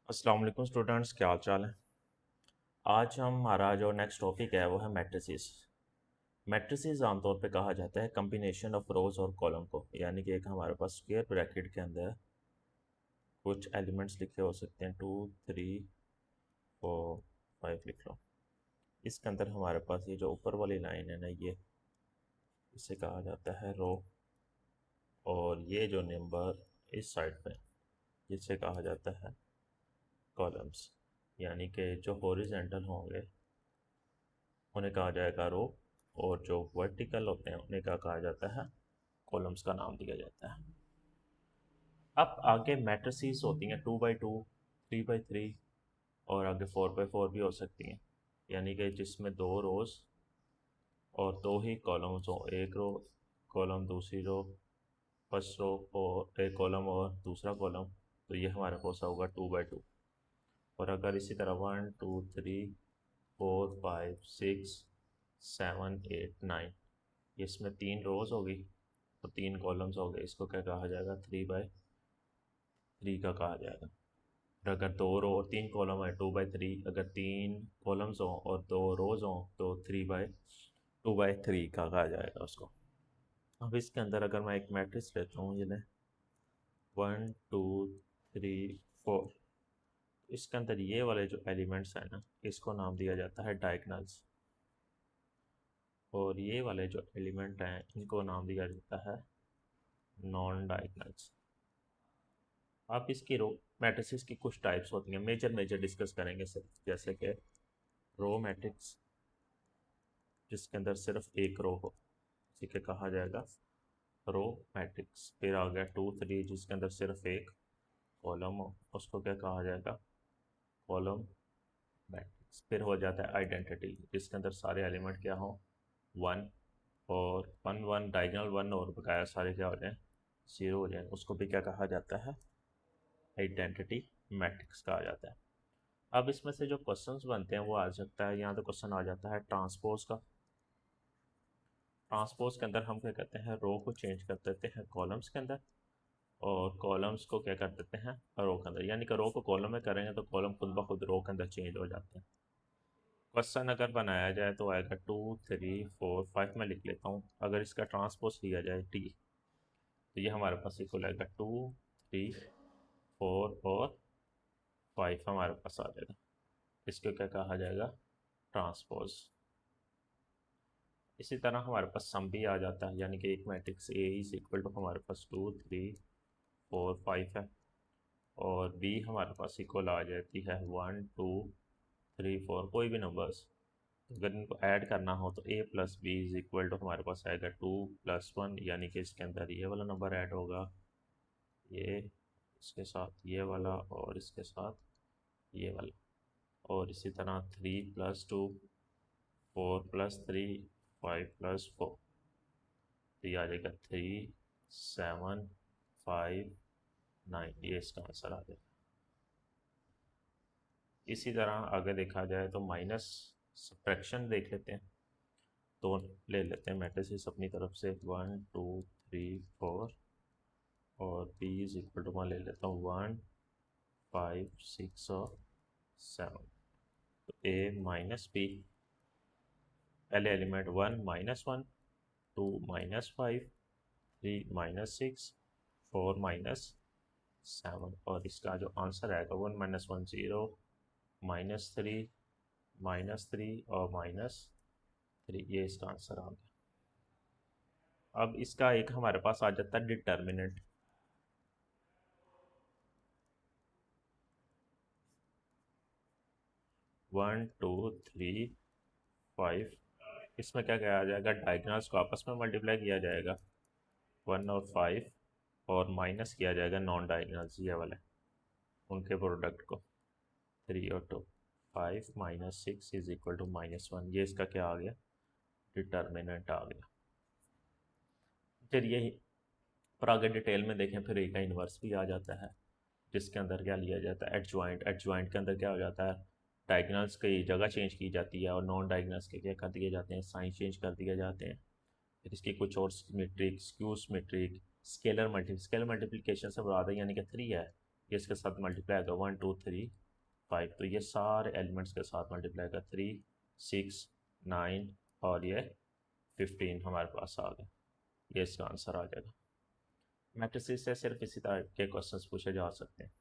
अस्सलाम वालेकुम स्टूडेंट्स, क्या हाल चाल है। आज हमारा जो नेक्स्ट टॉपिक है वो है मैट्रिसेस। मैट्रिसेस आमतौर पे कहा जाता है कम्बिनेशन ऑफ रोज और कॉलम को, यानी कि एक हमारे पास स्क्वायर ब्रैकेट के अंदर कुछ एलिमेंट्स लिखे हो सकते हैं, 2, 3, 4, 5 लिख लो। इसके अंदर हमारे पास ये जो ऊपर वाली लाइन है ना, ये इसे कहा जाता है रो, और ये जो नंबर इस साइड पे जिसे कहा जाता है कॉलम्स, यानी कि जो हॉरिजेंटल होंगे उन्हें कहा जाएगा रो, और जो वर्टिकल होते हैं उन्हें क्या कहा जाता है, कॉलम्स का नाम दिया जाता है। अब आगे मैट्रिसेस होती हैं 2x2, 3x3, और आगे 4x4 भी हो सकती हैं, यानी कि जिसमें दो रोज़ और दो ही कॉलम्स हो, एक रो कॉलम, दूसरी रो फर्स्ट रो और एक कॉलम और दूसरा कॉलम, तो ये हमारे पास होगा 2x2। और अगर इसी तरह 1, 2, 3, 4, 5, 6, 7, 8, 9, इसमें तीन रोज़ होगी और तीन कॉलम्स हो गए, इसको क्या कहा जाएगा, 3x3 का कहा जाएगा। और अगर दो रो और तीन कॉलम है, 2x3, अगर तीन कॉलम्स हों और दो रोज़ हों तो 2x3 का कहा जाएगा उसको। अब इसके अंदर अगर मैं एक मैट्रिक्स लेता हूँ, ये 1, 2, 3, 4, इसके अंदर ये वाले जो एलिमेंट्स हैं ना, इसको नाम दिया जाता है डायगनल्स, और ये वाले जो एलिमेंट हैं इनको नाम दिया जाता है नॉन डायगनल्स। आप इसकी रो मैट्रिसेस की कुछ टाइप्स होती हैं, मेजर मेजर डिस्कस करेंगे सिर्फ, जैसे कि रो मैट्रिक्स जिसके अंदर सिर्फ एक रो हो, इसी के कहा जाएगा रो मैट्रिक्स। फिर आ गया 2, 3 जिसके अंदर सिर्फ एक कॉलम हो, उसको क्या कहा जाएगा, कॉलम मैट्रिक्स। फिर हो जाता है आइडेंटिटी जिसके अंदर सारे एलिमेंट क्या हो, 1, और 1 1 डायगनल 1 और बकाया सारे क्या हो जाए, 0 हो जाए, उसको भी क्या कहा जाता है, आइडेंटिटी मैट्रिक्स कहा जाता है। अब इसमें से जो क्वेश्चंस बनते हैं वो आ सकता है, यहाँ तो क्वेश्चन आ जाता है ट्रांसपोज का। ट्रांसपोज के अंदर हम क्या करते हैं, रो को चेंज कर देते हैं कॉलम्स के अंदर, और कॉलम्स को क्या कर देते हैं रो के अंदर, यानी कि रो को कॉलम में करेंगे तो कॉलम खुद ब खुद रो के अंदर चेंज हो जाते हैं। क्वेश्चन अगर बनाया जाए तो आएगा 2, 3, 4, 5 में लिख लेता हूँ। अगर इसका ट्रांसपोज लिया जाए टी, तो ये हमारे पास इक्वल आएगा 2, 3, 4 और 5 हमारे पास आ जाएगा। इसको क्या कहा जाएगा, ट्रांसपोज। इसी तरह हमारे पास सम भी आ जाता है, यानी कि एक matrix A is equal to हमारे पास 2, 3, 4, 5 है, और बी हमारे पास इक्वल आ जाती है 1, 2, 3, 4 कोई भी नंबर्स। अगर इनको ऐड करना हो तो A plus B is equal to हमारे पास आएगा 2 + 1, यानी कि इसके अंदर ये वाला नंबर ऐड होगा, ये इसके साथ ये वाला और इसके साथ ये वाला, और इसी तरह 3 + 2, 4 + 3, 5 + 4, तो ये आ जाएगा 3, 7, 5, 9, ये इसका आंसर आ जाएगा। इसी तरह आगे देखा जाए तो माइनस सब्ट्रैक्शन देख लेते हैं, तो ले लेते हैं मैट्रिसेस अपनी तरफ से 1, 2, 3, 4, और बी इज इक्वल टू मैं ले लेता हूँ 1, 5, 6 और 7। तो ए माइनस बी, पहले एलिमेंट 1 - 1, 2 - 5, 3 - 6, 4 - 7, और इसका जो आंसर आएगा 1 - 1 0, -3, -3 और -3, ये इसका आंसर आ गया। अब इसका एक हमारे पास आ जाता है डिटर्मिनेंट। 1, 2, 3, 5, इसमें क्या किया जाएगा, डायगनल्स को आपस में मल्टीप्लाई किया जाएगा 1 और 5, और माइनस किया जाएगा नॉन डायगनल्स ये वाले, उनके प्रोडक्ट को 3 और 2। 5 - 6 इज इक्वल टू -1, ये इसका क्या आ गया, डिटर्मिनेंट आ गया। फिर यही पर आगे डिटेल में देखें, फिर ए का इन्वर्स भी आ जाता है, जिसके अंदर क्या लिया जाता है, एडजॉइंट। एडजॉइंट के अंदर क्या हो जाता है, डायगनल्स की जगह चेंज की जाती है और नॉन डायगनल्स के क्या कर दिए जाते हैं, साइन चेंज कर दिए जाते हैं। फिर इसकी कुछ और symmetric, skew symmetric, scalar multiplication से मुराद है, यानी कि 3 है, ये इसके साथ मल्टीप्लाई होगा 1 2 3 5, तो ये सारे एलिमेंट्स के साथ मल्टीप्लाई होगा 3 6 9 और ये 15 हमारे पास आ गया। ये इसका आंसर आ जाएगा। मैट्रिसेस से सिर्फ इसी तरह के क्वेश्चंस पूछे जा सकते हैं।